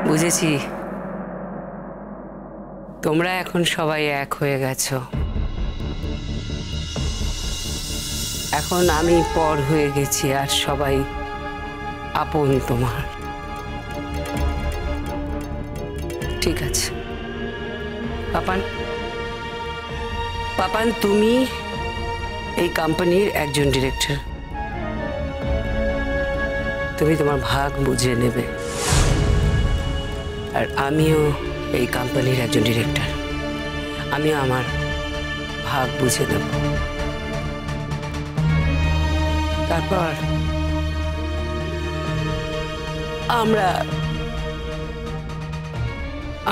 বুঝেছি, তোমরা এখন সবাই এক হয়ে গেছো। এখন আমি পর হয়ে গেছি আর সবাই আপন তোমার। ঠিক আছে পাপান, পাপান তুমি এই কোম্পানির একজন ডিরেক্টর, তুমি তোমার ভাগ বুঝে নেবে। আর আমিও এই কোম্পানির একজন ডিরেক্টর, আমিও আমার ভাগ বুঝে নেব। তারপর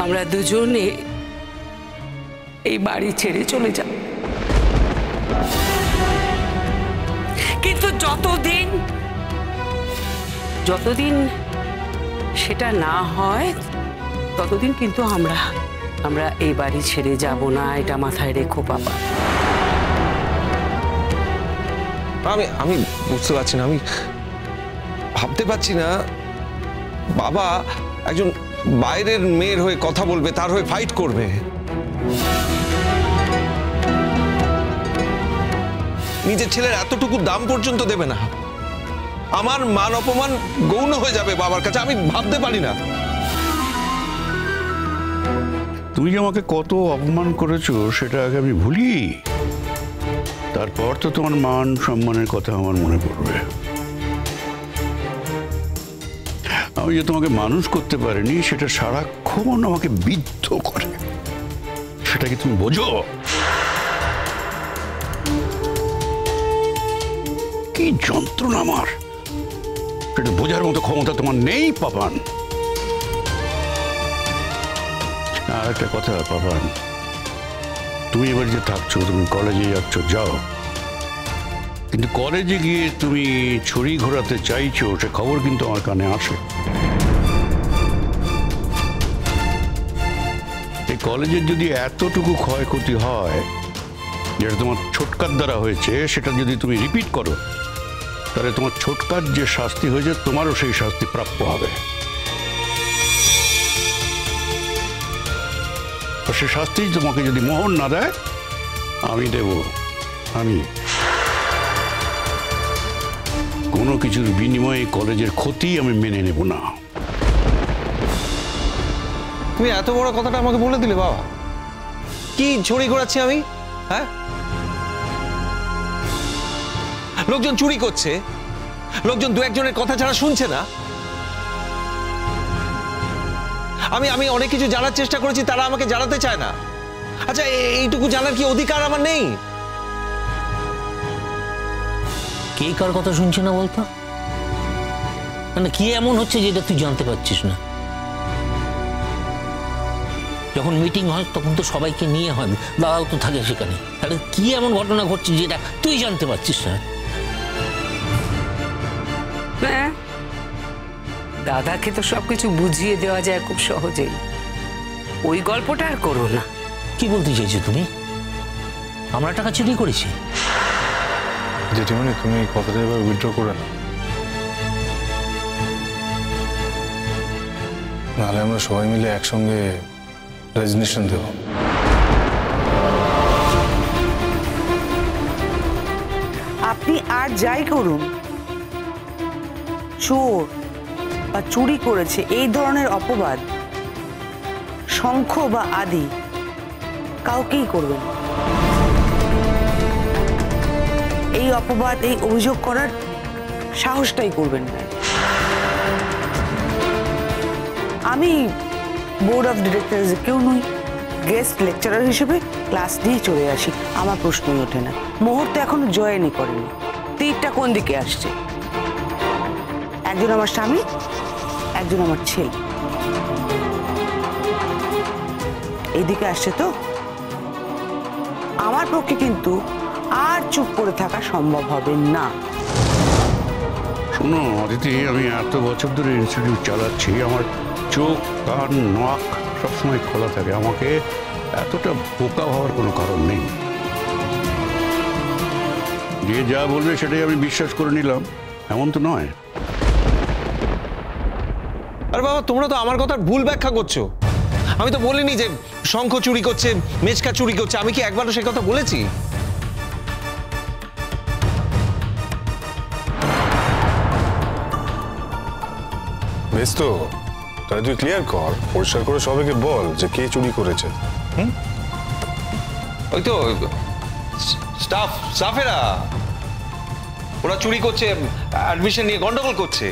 আমরা দুজনে এই বাড়ি ছেড়ে চলে যাব। কিন্তু যতদিন সেটা না হয় ততদিন কিন্তু আমরা এই বাড়ি ছেড়ে যাব না, এটা মাথায় রেখো পাপা। আমি বুঝতে পারছি না, আমি ভাবতে পারছি না বাবা একজন বাইরের মেয়ের হয়ে কথা বলবে, তার হয়ে ফাইট করবে। নিজের ছেলের এতটুকু দাম পর্যন্ত দেবে না। আমার মান অপমান গৌণ হয়ে যাবে বাবার কাছে, আমি ভাবতে পারি না। তুমি যে আমাকে কত অপমান করেছো সেটা আগে আমি ভুলি, তারপর তো তোমার মান সম্মানের কথা আমার মনে পড়বে। আমি যে তোমাকে মানুষ করতে পারিনি সেটা সারাক্ষণ আমাকে বিদ্ধ করে, সেটা কি তুমি বোঝো? কি যন্ত্রণা আমার, সেটা বোঝার মতো ক্ষমতা তোমার নেই পাপান। আর একটা কথা পাপান, তুমি এবার যে থাকছো, তুমি কলেজে যাচ্ছ, যাও, কিন্তু কলেজে গিয়ে তুমি ছড়ি ঘোরাতে চাইছো সে খবর কিন্তু আমার কানে আসে। এই কলেজের যদি এতটুকু ক্ষয়ক্ষতি হয় যেটা তোমার ছোটকার দ্বারা হয়েছে, সেটা যদি তুমি রিপিট করো তাহলে তোমার ছোটকার যে শাস্তি হয়েছে তোমারও সেই শাস্তি প্রাপ্য হবে। সে শাস্তি তোমাকে যদি মোহন না দেয় আমি দেব। আমি কোনো কিছুর বিনিময়ে কলেজের ক্ষতি আমি মেনে নেব না। তুমি এত বড় কথাটা আমাকে বলে দিলে বাবা। কি চুরি করাচ্ছি আমি? হ্যাঁ, লোকজন চুরি করছে, লোকজন দু একজনের কথা ছাড়া শুনছে না। আমি অনেক কিছু জানার চেষ্টা করেছি, তারা আমাকে জানাতে চায় না। আচ্ছা, এইটুকু জানার কি অধিকার আমার নেই? কে কার কথা শুনছে না বলতো? মানে কি এমন হচ্ছে যেটা তুই জানতে পারছিস না? যখন মিটিং হয় তখন তো সবাইকে নিয়ে হয়, দাদাও তো থাকে সেখানে। তাহলে কি এমন ঘটনা ঘটছে যেটা তুই জানতে পারছিস না? দাদাকে তো সবকিছু বুঝিয়ে দেওয়া যায় খুব সহজেই, ওই গল্পটা আর করো না। কি বলতে চাইছো তুমি? আমরা টাকা চুরি করেছি? জেঠিমণি, তুমি কথাটা এবার উইথড্র করে না, নাহলে আমরা সবাই মিলে একসঙ্গে রেজিগনেশন দেব। আপনি আর যাই করুন, চোর বা চুরি করেছে এই ধরনের অপবাদ শঙ্খ বা আদি কাউকেই করবেন। এই অপবাদ, এই অভিযোগ করার সাহসটাই করবেন না। আমি বোর্ড অফ ডিরেক্টরস কেউ নই, গেস্ট লেকচারার হিসেবে ক্লাস নিয়ে চলে আসি, আমার প্রশ্নই ওঠে না। মুহূর্তে এখনো জয়েনই করেনি। তীরটা কোন দিকে আসছে? একজন আমার স্বামী, একজন আমার ছেলে, এইদিকে আসছে। তো আমার পক্ষে কিন্তু আর চুপ করে থাকা সম্ভব হবে না। শোনো অদিতি, আমি এত বছর ধরে ইনস্টিটিউট চালাচ্ছি, আমার চোখ কান নাক সবসময় খোলা থাকে। আমাকে এতটা বোকা হওয়ার কোনো কারণ নেই। যে যা বলবে সেটাই আমি বিশ্বাস করে নিলাম, এমন তো নয়। আরে বাবা, তোমরা তো আমার কথার ভুল ব্যাখ্যা করছো। আমি তো বলিনি যে শঙ্খ চুরি করছে, মেচকা চুরি করছে। আমি কি একবারও সে কথা বলেছি? বেশ তো, তাহলে তুই ক্লিয়ার কর, পরিষ্কার করে সবাইকে বল যে কে চুরি করেছে। ওই তো স্টাফেরা, ওরা চুরি করছে, অ্যাডমিশন নিয়ে গন্ডগোল করছে।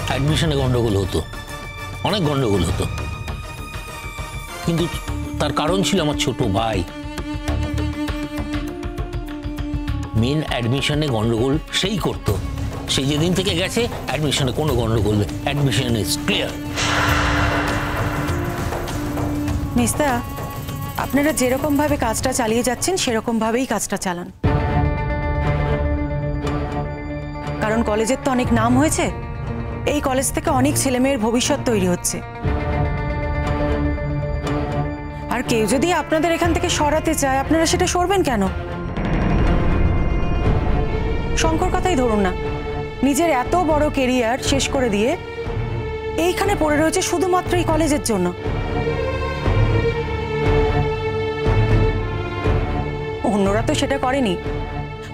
অ্যাডমিশনে গন্ডগোল হতো, অনেক গন্ডগোল হতো, কিন্তু তার কারণ ছিল আমার ছোট ভাই। মেন অ্যাডমিশনে গন্ডগোল সেই করতো। সেই যেদিন থেকে গেছে অ্যাডমিশনে কোনো গন্ডগোল নেই, অ্যাডমিশন ইজ ক্লিয়ার। মিস্তা, আপনারা যেরকম ভাবে কাজটা চালিয়ে যাচ্ছেন সেরকম ভাবেই কাজটা চালান, কারণ কলেজের তো অনেক নাম হয়েছে। এই কলেজ থেকে অনেক ছেলেমেয়ের ভবিষ্যৎ তৈরি হচ্ছে। আর কেউ যদি আপনাদের এখান থেকে সরাতে চায়, আপনারা সেটা সরবেন কেন? শঙ্কর কথাই ধরুন না, নিজের এত বড় কেরিয়ার শেষ করে দিয়ে এইখানে পড়ে রয়েছে শুধুমাত্র এই কলেজের জন্য। অন্যরা তো সেটা করেনি।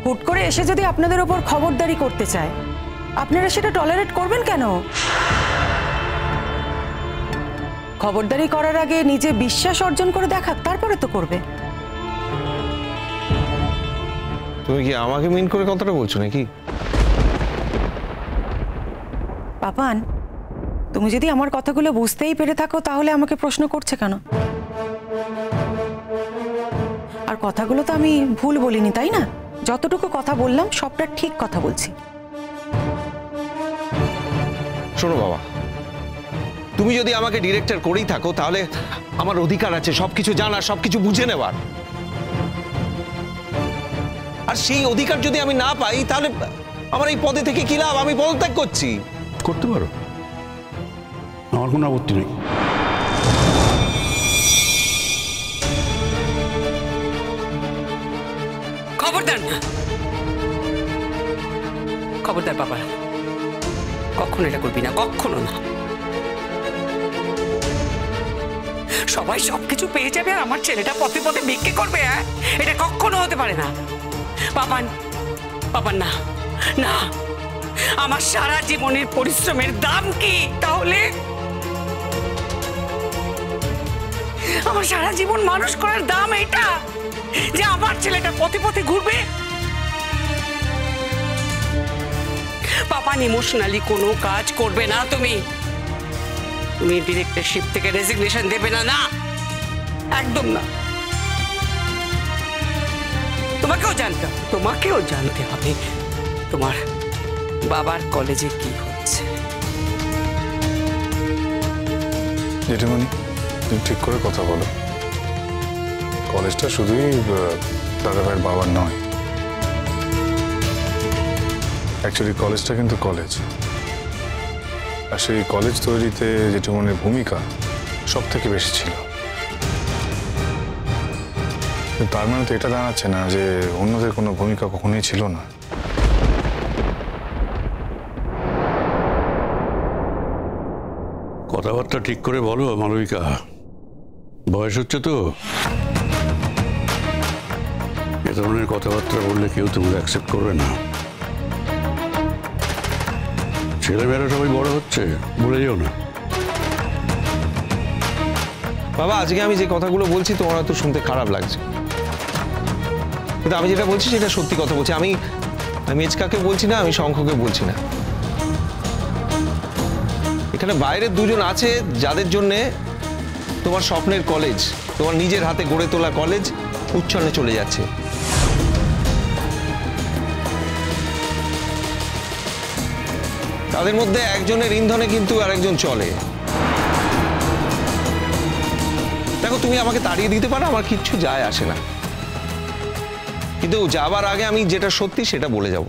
হুট করে এসে যদি আপনাদের ওপর খবরদারি করতে চায়, আপনারা সেটা টলারেট করবেন কেন? খবরদারি করার আগে নিজে বিশ্বাস অর্জন করে দেখাক, তারপরে তো করবে। তুমি কি আমাকে মিন করে কথাটা বলছো নাকি? পাপান, তুমি যদি আমার কথাগুলো বুঝতেই পেরে থাকো তাহলে আমাকে প্রশ্ন করছে কেন? আর কথাগুলো তো আমি ভুল বলিনি, তাই না? যতটুকু কথা বললাম সবটা ঠিক কথা বলছি। শোনো বাবা, তুমি যদি আমাকে ডিরেক্টর করেই থাকো তাহলে আমার অধিকার আছে সবকিছু জানার, সবকিছু বুঝে নেওয়ার। আর সেই অধিকার যদি আমি না পাই তাহলে আমার এই পদে থেকে কি লাভ? আমি পদত্যাগ করছি। করতে পারো, আমার কোনো আপত্তি নেই। খবরদার না, খবরদার বাবা, কখনো এটা করবি না, কখনো না। সবাই সবকিছু পেয়ে যাবে আর আমার ছেলেটা পথে পথে ভিক্ষে করবে? হ্যাঁ, এটা কখনো হতে পারে না। বাবান, বাবান না, না, আমার সারা জীবনের পরিশ্রমের দাম কি তাহলে? আমার সারা জীবন মানুষ করার দাম এটা যে আমার ছেলেটা পথে পথে ঘুরবে? পাপান, ইমোশনালি কোনো কাজ করবে না তুমি। তুমি ডিরেক্টরশিপ থেকে রেজিগনেশন দেবে না, না, একদম না। তোমাকেও জানতে হবে তোমার বাবার কলেজে কি হচ্ছে। জেঠিমণি, তুমি ঠিক করে কথা বলো। কলেজটা শুধুই দাদা ভাইয়ের বাবার নয়, অ্যাকচুয়ালি কলেজটা কিন্তু কলেজ। আর সেই কলেজ তৈরিতে জেঠিমণির ভূমিকা সব থেকে বেশি ছিল। তার মানে তো এটা দাঁড়াচ্ছে না যে অন্যদের কোনো ভূমিকা কখনোই ছিল না। কথাবার্তা ঠিক করে বলো মালবিকা, বয়স হচ্ছে তো। এ ধরনের কথাবার্তা বললে কেউ তোমাকে অ্যাকসেপ্ট করবে না। ছেলেমেয়েরা সবাই বড় হচ্ছে, বলে যেও না। বাবা, আজকে আমি যে কথাগুলো বলছি তোমার তো শুনতে খারাপ লাগছে, কিন্তু আমি যেটা বলছি সেটা সত্যি কথা বলছি। আমি মেচকাকে বলছি না, আমি শঙ্খকে বলছি না। এখানে বাইরের দুজন আছে যাদের জন্যে তোমার স্বপ্নের কলেজ, তোমার নিজের হাতে গড়ে তোলা কলেজ উচ্ছন্নে চলে যাচ্ছে। তাদের মধ্যে একজনের ইন্ধনে কিন্তু আরেকজন চলে। দেখো, তুমি আমাকে তাড়িয়ে দিতে পারো, আমার কিচ্ছু যায় আসে না, কিন্তু যাবার আগে আমি যেটা সত্যি সেটা বলে যাব।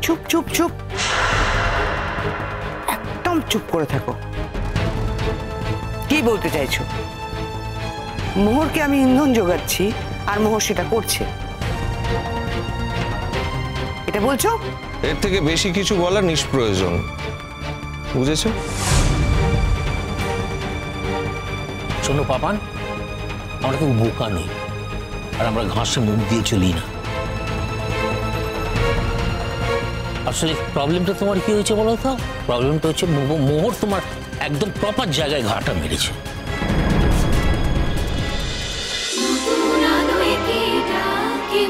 চুপ চুপ চুপ, একদম চুপ করে থাকো। কি বলতে চাইছো? মোহরকে আমি ইন্ধন যোগাচ্ছি আর মোহর সেটা করছে, এটা বলছো? এর থেকে বেশি কিছু বলা নিষ্প্রয়োজন, বুঝেছো? শোনো পাপান, আমরা কেউ বোকা নই, আর আমরা ঘাসে মুখ দিয়ে চলি না। আসলে প্রবলেমটা তোমার কি হয়েছে বলো তো? প্রবলেমটা হচ্ছে মোহর তোমার একদম প্রপার জায়গায় ঘাটা মেরেছে। কি